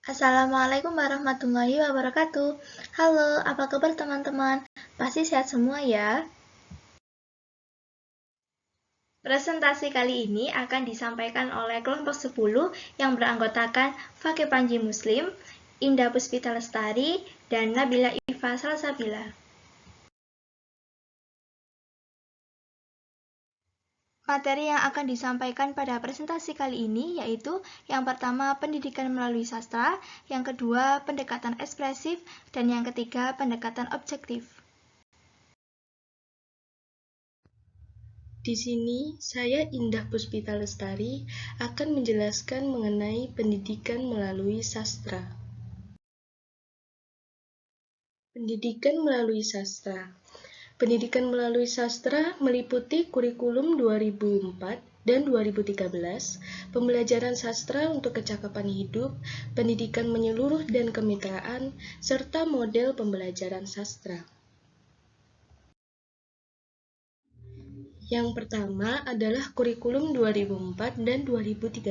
Assalamualaikum warahmatullahi wabarakatuh. Halo, apa kabar teman-teman? Pasti sehat semua ya. Presentasi kali ini akan disampaikan oleh kelompok 10 yang beranggotakan Fakih Panji Muslim, Indah Puspita Lestari, dan Nabila Iva Salsabila. Materi yang akan disampaikan pada presentasi kali ini yaitu yang pertama pendidikan melalui sastra, yang kedua pendekatan ekspresif, dan yang ketiga pendekatan objektif. Di sini, saya Indah Puspita Lestari akan menjelaskan mengenai pendidikan melalui sastra. Pendidikan melalui sastra. Pendidikan melalui sastra meliputi kurikulum 2004 dan 2013, pembelajaran sastra untuk kecakapan hidup, pendidikan menyeluruh dan kemitraan, serta model pembelajaran sastra. Yang pertama adalah kurikulum 2004 dan 2013.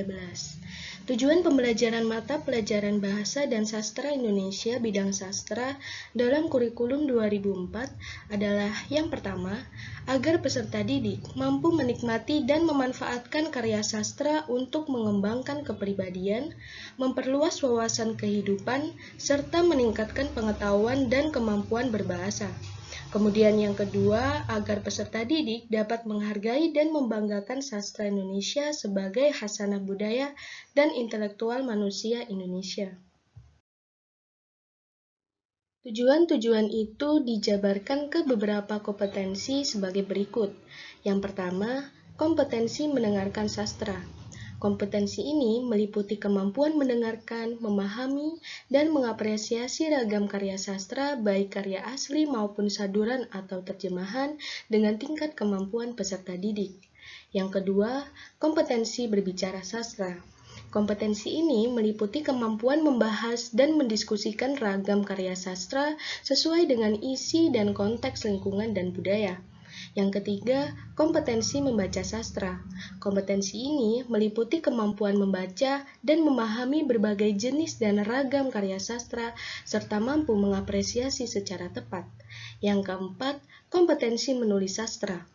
Tujuan pembelajaran mata pelajaran bahasa dan sastra Indonesia bidang sastra dalam kurikulum 2004 adalah yang pertama, agar peserta didik mampu menikmati dan memanfaatkan karya sastra untuk mengembangkan kepribadian, memperluas wawasan kehidupan, serta meningkatkan pengetahuan dan kemampuan berbahasa. Kemudian yang kedua, agar peserta didik dapat menghargai dan membanggakan sastra Indonesia sebagai khasanah budaya dan intelektual manusia Indonesia. Tujuan-tujuan itu dijabarkan ke beberapa kompetensi sebagai berikut. Yang pertama, kompetensi mendengarkan sastra. Kompetensi ini meliputi kemampuan mendengarkan, memahami, dan mengapresiasi ragam karya sastra, baik karya asli maupun saduran atau terjemahan, dengan tingkat kemampuan peserta didik. Yang kedua, kompetensi berbicara sastra. Kompetensi ini meliputi kemampuan membahas dan mendiskusikan ragam karya sastra sesuai dengan isi dan konteks lingkungan dan budaya. Yang ketiga, kompetensi membaca sastra. Kompetensi ini meliputi kemampuan membaca dan memahami berbagai jenis dan ragam karya sastra, serta mampu mengapresiasi secara tepat. Yang keempat, kompetensi menulis sastra.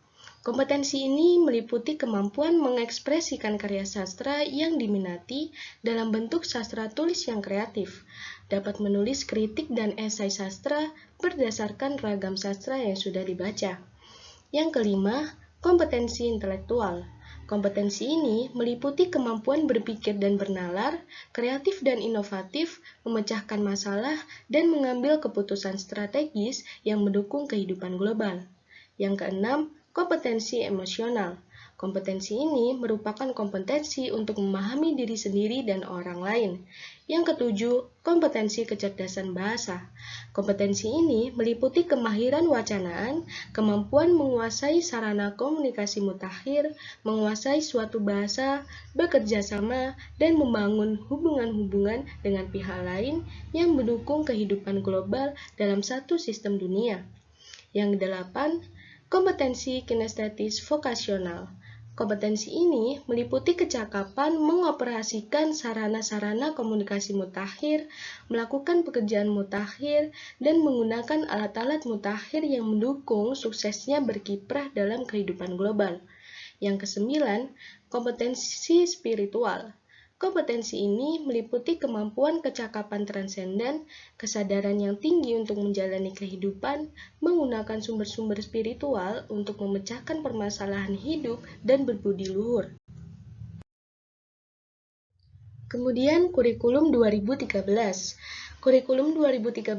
Kompetensi ini meliputi kemampuan mengekspresikan karya sastra yang diminati dalam bentuk sastra tulis yang kreatif, dapat menulis kritik dan esai sastra berdasarkan ragam sastra yang sudah dibaca. Yang kelima, kompetensi intelektual. Kompetensi ini meliputi kemampuan berpikir dan bernalar, kreatif dan inovatif, memecahkan masalah, dan mengambil keputusan strategis yang mendukung kehidupan global. Yang keenam, kompetensi emosional. Kompetensi ini merupakan kompetensi untuk memahami diri sendiri dan orang lain. Yang ketujuh, kompetensi kecerdasan bahasa. Kompetensi ini meliputi kemahiran wacanaan, kemampuan menguasai sarana komunikasi mutakhir, menguasai suatu bahasa, bekerja sama, dan membangun hubungan-hubungan dengan pihak lain yang mendukung kehidupan global dalam satu sistem dunia. Yang kedelapan, kompetensi kinestetis vokasional. Kompetensi ini meliputi kecakapan mengoperasikan sarana-sarana komunikasi mutakhir, melakukan pekerjaan mutakhir, dan menggunakan alat-alat mutakhir yang mendukung suksesnya berkiprah dalam kehidupan global. Yang kesembilan, kompetensi spiritual. Kompetensi ini meliputi kemampuan kecakapan transenden, kesadaran yang tinggi untuk menjalani kehidupan, menggunakan sumber-sumber spiritual untuk memecahkan permasalahan hidup dan berbudi luhur. Kemudian kurikulum 2013. Kurikulum 2013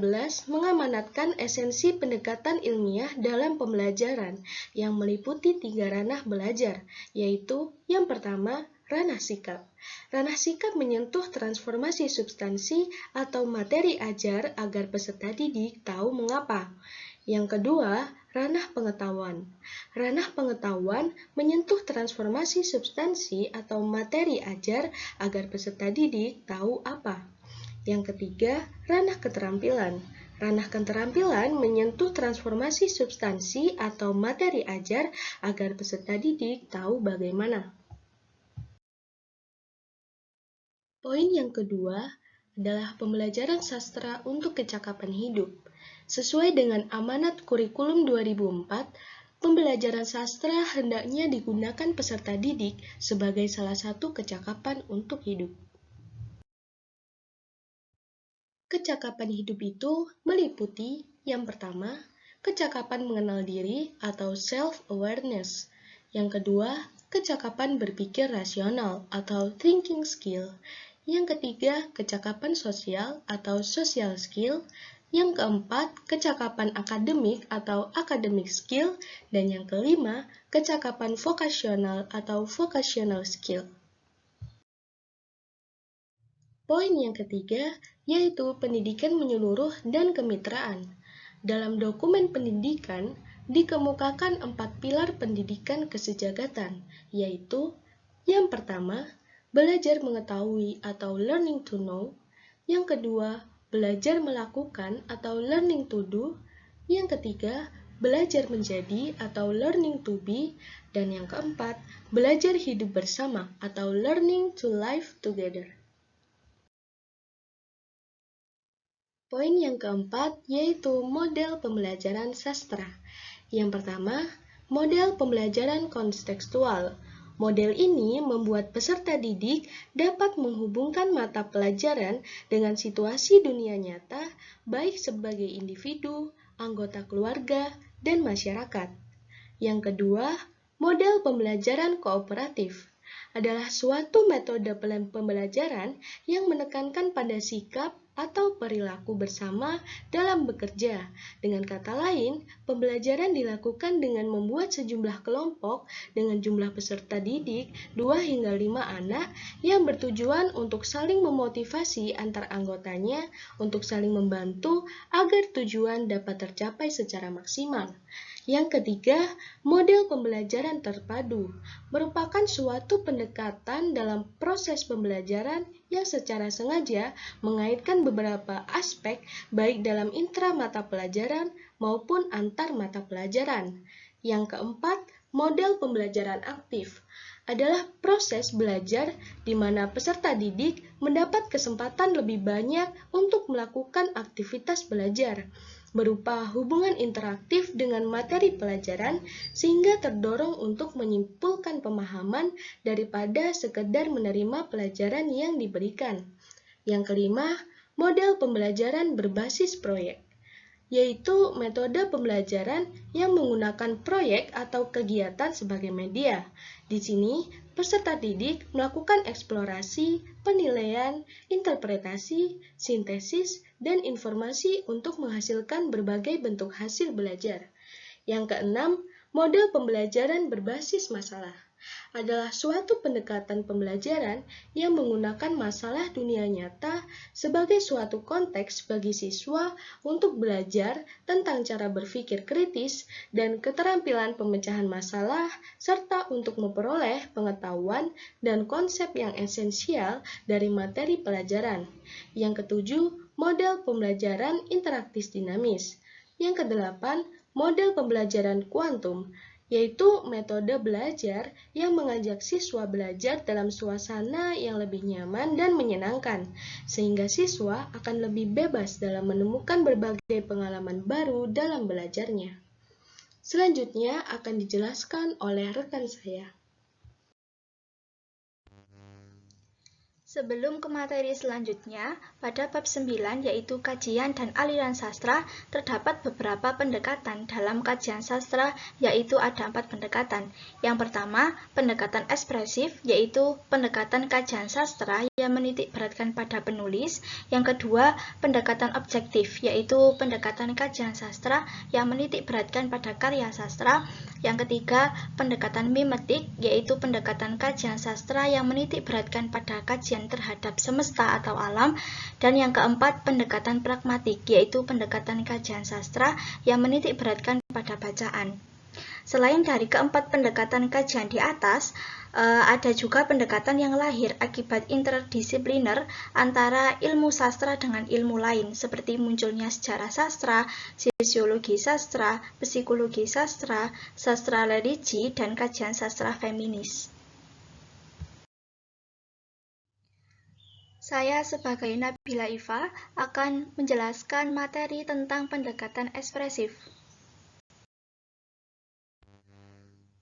mengamanatkan esensi pendekatan ilmiah dalam pembelajaran yang meliputi 3 ranah belajar, yaitu yang pertama, ranah sikap. Ranah sikap menyentuh transformasi substansi atau materi ajar agar peserta didik tahu mengapa. Yang kedua, ranah pengetahuan. Ranah pengetahuan menyentuh transformasi substansi atau materi ajar agar peserta didik tahu apa. Yang ketiga, ranah keterampilan. Ranah keterampilan menyentuh transformasi substansi atau materi ajar agar peserta didik tahu bagaimana. Poin yang kedua, adalah pembelajaran sastra untuk kecakapan hidup. Sesuai dengan amanat kurikulum 2004, pembelajaran sastra hendaknya digunakan peserta didik sebagai salah satu kecakapan untuk hidup. Kecakapan hidup itu meliputi yang pertama, kecakapan mengenal diri atau self-awareness. Yang kedua, kecakapan berpikir rasional atau thinking skill. Yang ketiga, kecakapan sosial atau social skill. Yang keempat, kecakapan akademik atau academic skill. Dan yang kelima, kecakapan vokasional atau vocational skill. Poin yang ketiga, yaitu pendidikan menyeluruh dan kemitraan. Dalam dokumen pendidikan, dikemukakan 4 pilar pendidikan kesejagatan, yaitu yang pertama, belajar mengetahui atau learning to know. Yang kedua, belajar melakukan atau learning to do. Yang ketiga, belajar menjadi atau learning to be. Dan yang keempat, belajar hidup bersama atau learning to live together. Poin yang keempat yaitu model pembelajaran sastra. Yang pertama, model pembelajaran kontekstual. Model ini membuat peserta didik dapat menghubungkan mata pelajaran dengan situasi dunia nyata, baik sebagai individu, anggota keluarga, dan masyarakat. Yang kedua, model pembelajaran kooperatif adalah suatu metode pembelajaran yang menekankan pada sikap atau perilaku bersama dalam bekerja. Dengan kata lain, pembelajaran dilakukan dengan membuat sejumlah kelompok dengan jumlah peserta didik 2 hingga 5 anak yang bertujuan untuk saling memotivasi antar anggotanya untuk saling membantu agar tujuan dapat tercapai secara maksimal. Yang ketiga, model pembelajaran terpadu merupakan suatu pendekatan dalam proses pembelajaran yang secara sengaja mengaitkan beberapa aspek baik dalam intra mata pelajaran maupun antar mata pelajaran. Yang keempat, model pembelajaran aktif adalah proses belajar di mana peserta didik mendapat kesempatan lebih banyak untuk melakukan aktivitas belajar berupa hubungan interaktif dengan materi pelajaran sehingga terdorong untuk menyimpulkan pemahaman daripada sekedar menerima pelajaran yang diberikan. Yang kelima, model pembelajaran berbasis proyek, yaitu metode pembelajaran yang menggunakan proyek atau kegiatan sebagai media. Di sini, peserta didik melakukan eksplorasi, penilaian, interpretasi, sintesis, dan informasi untuk menghasilkan berbagai bentuk hasil belajar. Yang keenam, model pembelajaran berbasis masalah adalah suatu pendekatan pembelajaran yang menggunakan masalah dunia nyata sebagai suatu konteks bagi siswa untuk belajar tentang cara berpikir kritis dan keterampilan pemecahan masalah, serta untuk memperoleh pengetahuan dan konsep yang esensial dari materi pelajaran. Yang ketujuh, model pembelajaran interaktif dinamis. Yang kedelapan, model pembelajaran kuantum, yaitu metode belajar yang mengajak siswa belajar dalam suasana yang lebih nyaman dan menyenangkan, sehingga siswa akan lebih bebas dalam menemukan berbagai pengalaman baru dalam belajarnya. Selanjutnya akan dijelaskan oleh rekan saya. Sebelum ke materi selanjutnya, pada bab 9 yaitu kajian dan aliran sastra, terdapat beberapa pendekatan dalam kajian sastra, yaitu ada 4 pendekatan. Yang pertama, pendekatan ekspresif, yaitu pendekatan kajian sastra yang menitik beratkan pada penulis. Yang kedua, pendekatan objektif, yaitu pendekatan kajian sastra yang menitik beratkan pada karya sastra. Yang ketiga, pendekatan mimetik, yaitu pendekatan kajian sastra yang menitik beratkan pada kajian terhadap semesta atau alam. Dan yang keempat, pendekatan pragmatik, yaitu pendekatan kajian sastra yang menitik beratkan pada bacaan. Selain dari keempat pendekatan kajian di atas, ada juga pendekatan yang lahir akibat interdisipliner antara ilmu sastra dengan ilmu lain, seperti munculnya sejarah sastra, sosiologi sastra, psikologi sastra, sastra religi, dan kajian sastra feminis. Saya sebagai Nabila Iva akan menjelaskan materi tentang pendekatan ekspresif.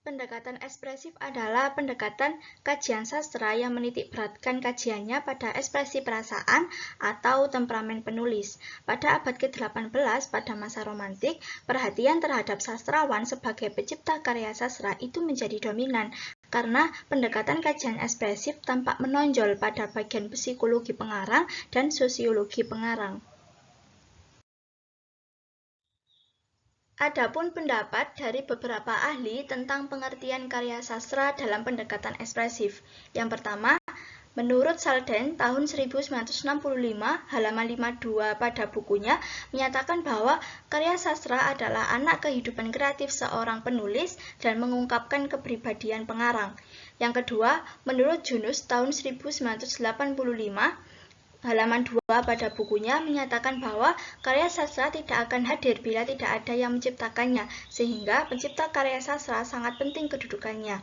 Pendekatan ekspresif adalah pendekatan kajian sastra yang menitikberatkan kajiannya pada ekspresi perasaan atau temperamen penulis. Pada abad ke-18 pada masa romantik, perhatian terhadap sastrawan sebagai pencipta karya sastra itu menjadi dominan karena pendekatan kajian ekspresif tampak menonjol pada bagian psikologi pengarang dan sosiologi pengarang. Adapun pendapat dari beberapa ahli tentang pengertian karya sastra dalam pendekatan ekspresif. Yang pertama, menurut Salden tahun 1965 halaman 52 pada bukunya menyatakan bahwa karya sastra adalah anak kehidupan kreatif seorang penulis dan mengungkapkan kepribadian pengarang. Yang kedua, menurut Junus tahun 1985 halaman 2 pada bukunya menyatakan bahwa karya sastra tidak akan hadir bila tidak ada yang menciptakannya, sehingga pencipta karya sastra sangat penting kedudukannya.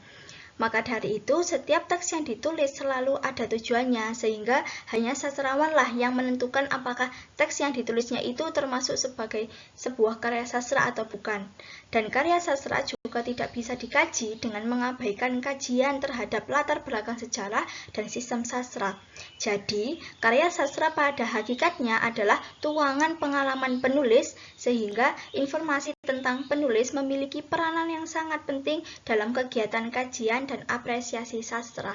Maka dari itu, setiap teks yang ditulis selalu ada tujuannya, sehingga hanya sastrawanlah yang menentukan apakah teks yang ditulisnya itu termasuk sebagai sebuah karya sastra atau bukan. Dan karya sastra juga tidak bisa dikaji dengan mengabaikan kajian terhadap latar belakang sejarah dan sistem sastra. Jadi, karya sastra pada hakikatnya adalah tuangan pengalaman penulis, sehingga informasi tentang penulis memiliki peranan yang sangat penting dalam kegiatan kajian dan apresiasi sastra.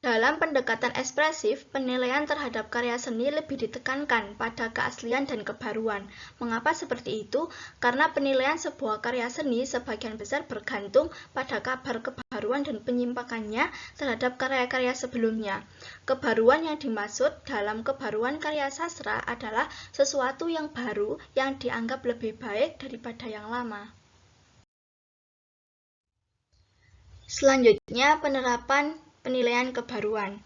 Dalam pendekatan ekspresif, penilaian terhadap karya seni lebih ditekankan pada keaslian dan kebaruan. Mengapa seperti itu? Karena penilaian sebuah karya seni sebagian besar bergantung pada kabar kebaruan dan penyimpangannya terhadap karya-karya sebelumnya. Kebaruan yang dimaksud dalam kebaruan karya sastra adalah sesuatu yang baru yang dianggap lebih baik daripada yang lama. Selanjutnya, penerapan penilaian kebaruan.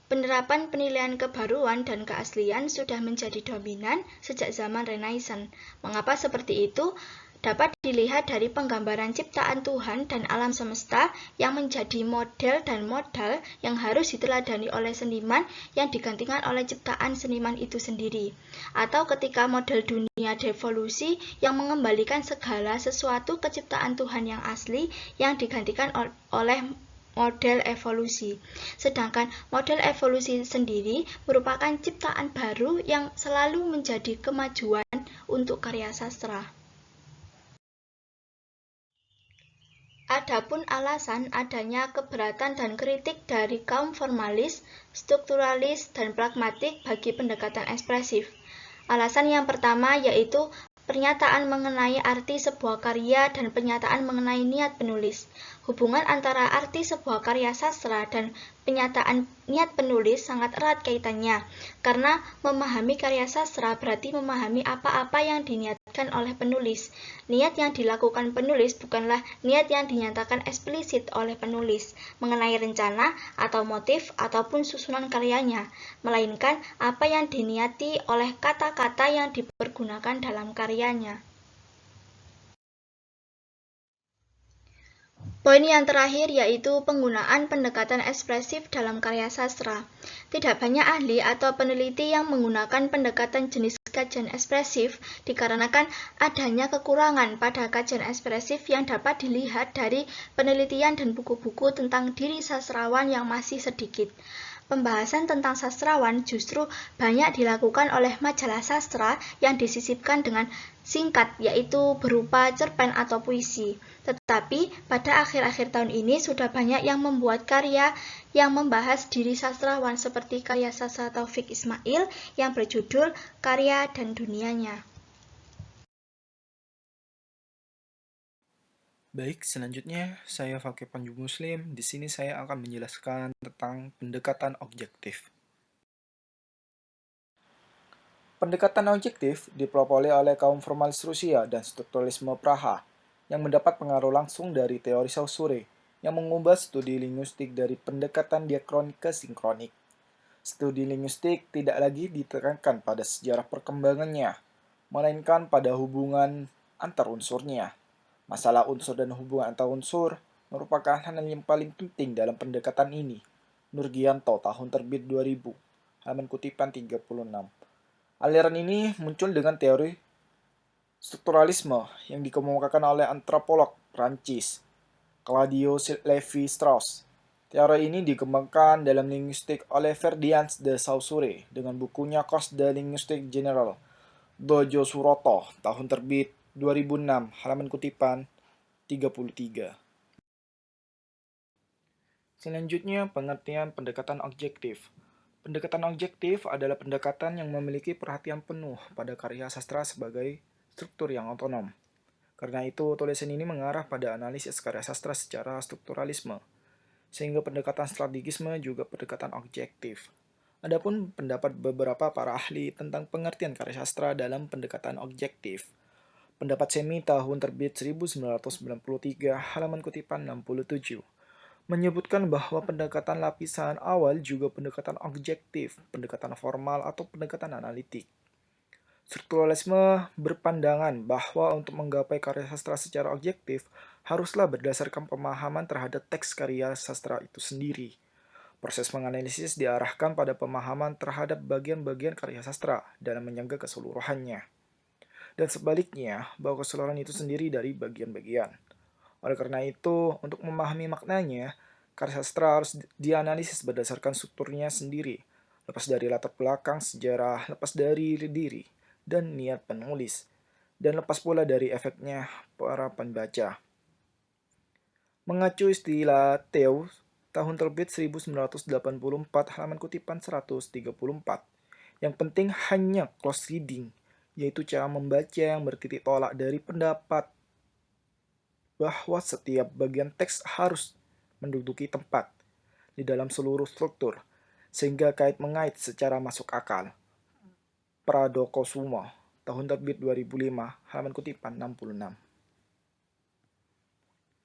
Penerapan penilaian kebaruan dan keaslian sudah menjadi dominan sejak zaman Renaissance. Mengapa seperti itu? Dapat dilihat dari penggambaran ciptaan Tuhan dan alam semesta yang menjadi model dan modal yang harus diteladani oleh seniman yang digantikan oleh ciptaan seniman itu sendiri. Atau ketika model dunia devolusi yang mengembalikan segala sesuatu ke ciptaan Tuhan yang asli yang digantikan oleh model evolusi. Sedangkan model evolusi sendiri merupakan ciptaan baru yang selalu menjadi kemajuan untuk karya sastra. Adapun alasan adanya keberatan dan kritik dari kaum formalis, strukturalis, dan pragmatik bagi pendekatan ekspresif. Alasan yang pertama yaitu pernyataan mengenai arti sebuah karya dan pernyataan mengenai niat penulis. Hubungan antara arti sebuah karya sastra dan penyataan niat penulis sangat erat kaitannya, karena memahami karya sastra berarti memahami apa-apa yang diniatkan oleh penulis. Niat yang dilakukan penulis bukanlah niat yang dinyatakan eksplisit oleh penulis mengenai rencana atau motif ataupun susunan karyanya, melainkan apa yang diniati oleh kata-kata yang dipergunakan dalam karyanya. Poin yang terakhir yaitu penggunaan pendekatan ekspresif dalam karya sastra. Tidak banyak ahli atau peneliti yang menggunakan pendekatan jenis kajian ekspresif dikarenakan adanya kekurangan pada kajian ekspresif yang dapat dilihat dari penelitian dan buku-buku tentang diri sastrawan yang masih sedikit. Pembahasan tentang sastrawan justru banyak dilakukan oleh majalah sastra yang disisipkan dengan singkat, yaitu berupa cerpen atau puisi. Tetapi pada akhir-akhir tahun ini sudah banyak yang membuat karya yang membahas diri sastrawan seperti karya sastra Taufik Ismail yang berjudul Karya dan Dunianya. Baik, selanjutnya saya Fakih Panju Muslim. Di sini saya akan menjelaskan tentang pendekatan objektif. Pendekatan objektif dipelopori oleh kaum formalis Rusia dan strukturalisme Praha yang mendapat pengaruh langsung dari teori Saussure yang mengubah studi linguistik dari pendekatan diakronik ke sinkronik. Studi linguistik tidak lagi ditekankan pada sejarah perkembangannya, melainkan pada hubungan antar unsurnya. Masalah unsur dan hubungan antar unsur merupakan hal yang paling penting dalam pendekatan ini. Nurgianto, tahun terbit 2000, halaman kutipan 36. Aliran ini muncul dengan teori strukturalisme yang dikemukakan oleh antropolog Prancis, Claudio Lévi-Strauss. Teori ini dikembangkan dalam linguistik oleh Ferdinand de Saussure dengan bukunya Cos de Linguistique Générale. Dojo Suroto, tahun terbit 2006, halaman kutipan 33. Selanjutnya, pengertian pendekatan objektif. Pendekatan objektif adalah pendekatan yang memiliki perhatian penuh pada karya sastra sebagai struktur yang otonom. Karena itu, tulisan ini mengarah pada analisis karya sastra secara strukturalisme, sehingga pendekatan strategisme juga pendekatan objektif. Adapun pendapat beberapa para ahli tentang pengertian karya sastra dalam pendekatan objektif. Pendapat Semi, tahun terbit 1993, halaman kutipan 67, menyebutkan bahwa pendekatan lapisan awal juga pendekatan objektif, pendekatan formal, atau pendekatan analitik. Strukturalisme berpandangan bahwa untuk menggapai karya sastra secara objektif haruslah berdasarkan pemahaman terhadap teks karya sastra itu sendiri. Proses menganalisis diarahkan pada pemahaman terhadap bagian-bagian karya sastra dalam menyangga keseluruhannya. Dan sebaliknya, bahwa keseluruhan itu sendiri dari bagian-bagian. Oleh karena itu, untuk memahami maknanya, karya sastra harus dianalisis berdasarkan strukturnya sendiri, lepas dari latar belakang, sejarah, lepas dari diri, dan niat penulis, dan lepas pula dari efeknya para pembaca. Mengacu istilah Theo, tahun terbit 1984, halaman kutipan 134. Yang penting hanya close reading, yaitu cara membaca yang bertitik tolak dari pendapat bahwa setiap bagian teks harus menduduki tempat di dalam seluruh struktur, sehingga kait-mengait secara masuk akal. Pradokusuma, tahun terbit 2005, halaman kutipan 66.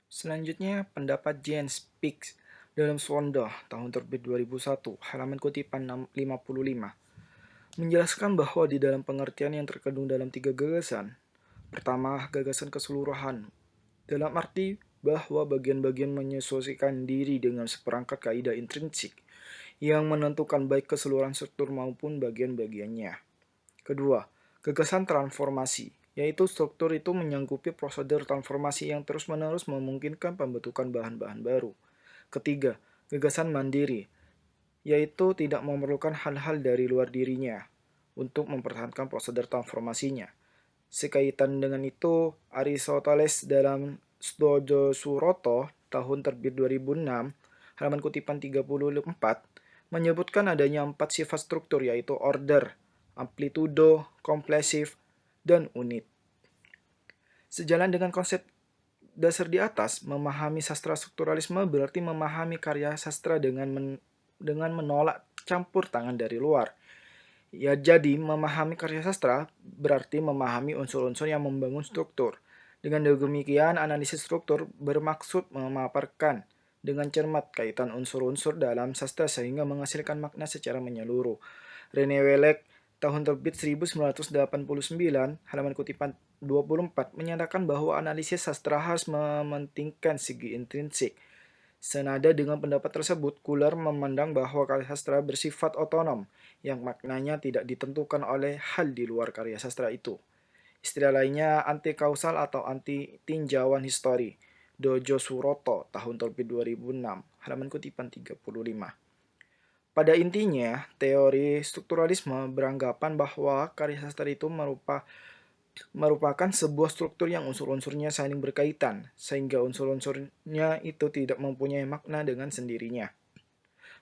Selanjutnya, pendapat Jens Spix dalam Sonda, tahun terbit 2001, halaman kutipan 55, menjelaskan bahwa di dalam pengertian yang terkandung dalam 3 gagasan. Pertama, gagasan keseluruhan, dalam arti bahwa bagian-bagian menyesuaikan diri dengan seperangkat kaidah intrinsik yang menentukan baik keseluruhan struktur maupun bagian-bagiannya. Kedua, gagasan transformasi, yaitu struktur itu menyangkupi prosedur transformasi yang terus-menerus memungkinkan pembentukan bahan-bahan baru. Ketiga, gagasan mandiri, yaitu tidak memerlukan hal-hal dari luar dirinya untuk mempertahankan prosedur transformasinya. Sekaitan dengan itu, Aristoteles dalam Dojo Suroto, tahun terbit 2006, halaman kutipan 34, menyebutkan adanya 4 sifat struktur, yaitu order, amplitudo, komplesif, dan unit. Sejalan dengan konsep dasar di atas, memahami sastra strukturalisme berarti memahami karya sastra dengan menolak campur tangan dari luar. Ya, jadi memahami karya sastra berarti memahami unsur-unsur yang membangun struktur. Dengan demikian, analisis struktur bermaksud memaparkan dengan cermat kaitan unsur-unsur dalam sastra sehingga menghasilkan makna secara menyeluruh. René Wellek, tahun terbit 1989, halaman kutipan 24, menyatakan bahwa analisis sastra harus mementingkan segi intrinsik. Senada dengan pendapat tersebut, Kuller memandang bahwa karya sastra bersifat otonom, yang maknanya tidak ditentukan oleh hal di luar karya sastra itu. Istilah lainnya anti-kausal atau anti-tinjauan histori. Dojo Suroto, tahun terbit 2006, halaman kutipan 35. Pada intinya, teori strukturalisme beranggapan bahwa karya sastra itu merupakan sebuah struktur yang unsur-unsurnya saling berkaitan, sehingga unsur-unsurnya itu tidak mempunyai makna dengan sendirinya.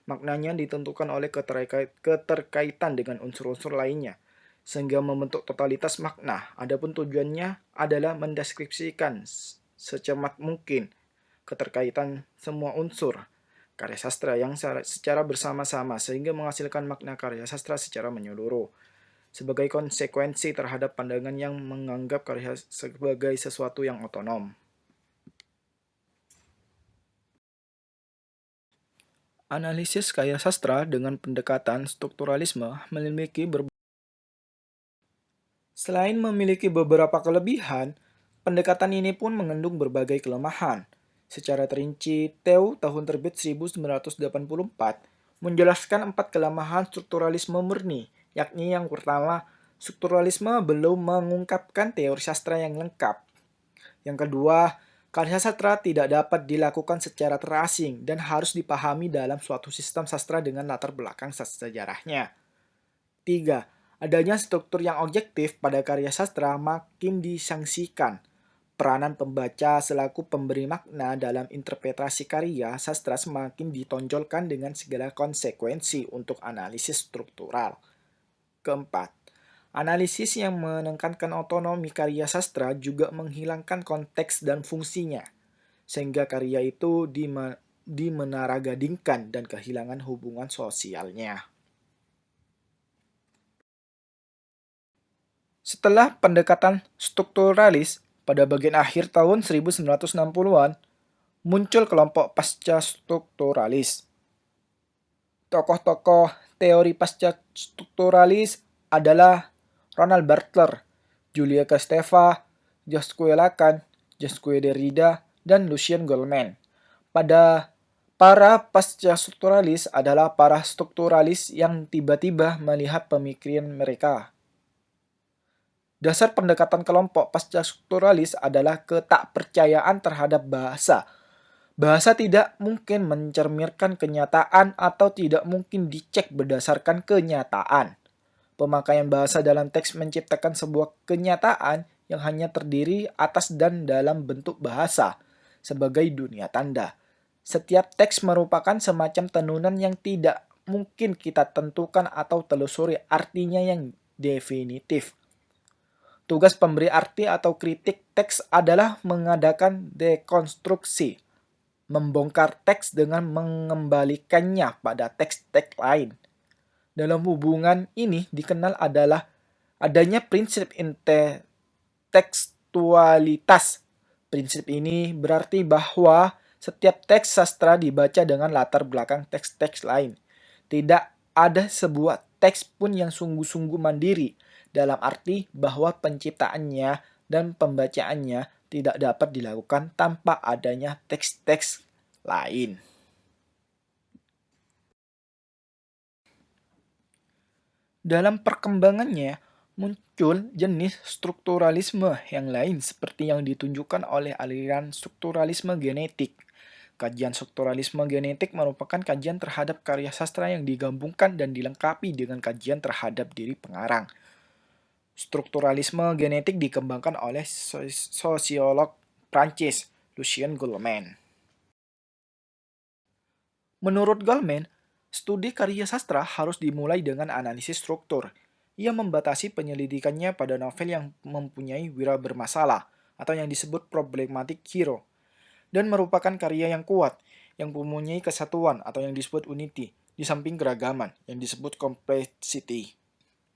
Maknanya ditentukan oleh keterkaitan dengan unsur-unsur lainnya, sehingga membentuk totalitas makna. Adapun tujuannya adalah mendeskripsikan secermat mungkin keterkaitan semua unsur karya sastra yang secara bersama-sama sehingga menghasilkan makna karya sastra secara menyeluruh. Sebagai konsekuensi terhadap pandangan yang menganggap karya sebagai sesuatu yang otonom. Analisis karya sastra dengan pendekatan strukturalisme Selain memiliki beberapa kelebihan, pendekatan ini pun mengandung berbagai kelemahan. Secara terinci, Theo tahun terbit 1984 menjelaskan 4 kelemahan strukturalisme murni, yakni yang pertama, strukturalisme belum mengungkapkan teori sastra yang lengkap. Yang kedua, karya sastra tidak dapat dilakukan secara terasing dan harus dipahami dalam suatu sistem sastra dengan latar belakang sejarahnya. 3. Adanya struktur yang objektif pada karya sastra makin disangsikan. Peranan pembaca selaku pemberi makna dalam interpretasi karya sastra semakin ditonjolkan dengan segala konsekuensi untuk analisis struktural. Keempat, analisis yang menekankan otonomi karya sastra juga menghilangkan konteks dan fungsinya, sehingga karya itu dimenaragadingkan dan kehilangan hubungan sosialnya. Setelah pendekatan strukturalis, pada bagian akhir tahun 1960-an, muncul kelompok pasca strukturalis. Tokoh-tokoh teori pasca strukturalis adalah Ronald Barthes, Julia Kristeva, Jacques Lacan, Jacques Derrida, dan Lucien Goldman. Para pasca strukturalis adalah para strukturalis yang tiba-tiba melihat pemikiran mereka. Dasar pendekatan kelompok pasca strukturalis adalah ketakpercayaan terhadap bahasa. Bahasa tidak mungkin mencerminkan kenyataan atau tidak mungkin dicek berdasarkan kenyataan. Pemakaian bahasa dalam teks menciptakan sebuah kenyataan yang hanya terdiri atas dan dalam bentuk bahasa, sebagai dunia tanda. Setiap teks merupakan semacam tenunan yang tidak mungkin kita tentukan atau telusuri artinya yang definitif. Tugas pemberi arti atau kritik teks adalah mengadakan dekonstruksi, membongkar teks dengan mengembalikannya pada teks-teks lain. Dalam hubungan ini dikenal adalah adanya prinsip intertekstualitas. Prinsip ini berarti bahwa setiap teks sastra dibaca dengan latar belakang teks-teks lain. Tidak ada sebuah teks pun yang sungguh-sungguh mandiri, dalam arti bahwa penciptaannya dan pembacaannya tidak dapat dilakukan tanpa adanya teks-teks lain. Dalam perkembangannya, muncul jenis strukturalisme yang lain seperti yang ditunjukkan oleh aliran strukturalisme genetik. Kajian strukturalisme genetik merupakan kajian terhadap karya sastra yang digabungkan dan dilengkapi dengan kajian terhadap diri pengarang. Strukturalisme genetik dikembangkan oleh sosiolog Prancis, Lucien Goldman. Menurut Goldman, studi karya sastra harus dimulai dengan analisis struktur. Ia membatasi penyelidikannya pada novel yang mempunyai wira bermasalah atau yang disebut problematic hero, dan merupakan karya yang kuat, yang mempunyai kesatuan atau yang disebut unity, di samping keragaman yang disebut complexity.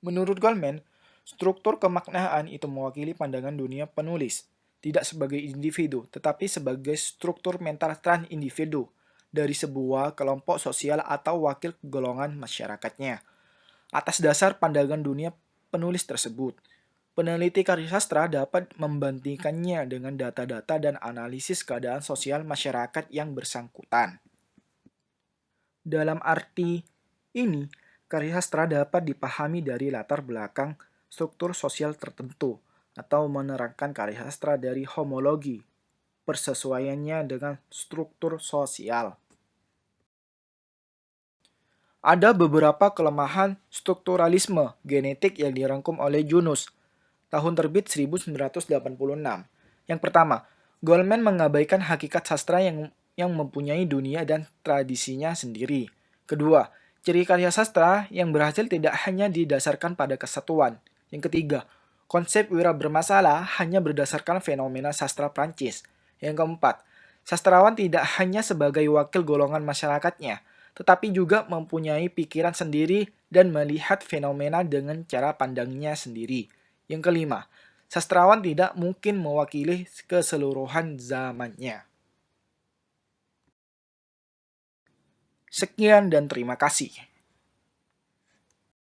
Menurut Goldman, struktur kemaknaan itu mewakili pandangan dunia penulis, tidak sebagai individu, tetapi sebagai struktur mental trans-individu dari sebuah kelompok sosial atau wakil golongan masyarakatnya. Atas dasar pandangan dunia penulis tersebut, peneliti karya sastra dapat membandingkannya dengan data-data dan analisis keadaan sosial masyarakat yang bersangkutan. Dalam arti ini, karya sastra dapat dipahami dari latar belakang struktur sosial tertentu, atau menerangkan karya sastra dari homologi, persesuaiannya dengan struktur sosial. Ada beberapa kelemahan strukturalisme genetik yang dirangkum oleh Yunus, tahun terbit 1986. Yang pertama, Goldman mengabaikan hakikat sastra yang mempunyai dunia dan tradisinya sendiri. Kedua, ciri karya sastra yang berhasil tidak hanya didasarkan pada kesatuan. Yang ketiga, konsep wira bermasalah hanya berdasarkan fenomena sastra Prancis. Yang keempat, sastrawan tidak hanya sebagai wakil golongan masyarakatnya, tetapi juga mempunyai pikiran sendiri dan melihat fenomena dengan cara pandangnya sendiri. Yang kelima, sastrawan tidak mungkin mewakili keseluruhan zamannya. Sekian dan terima kasih.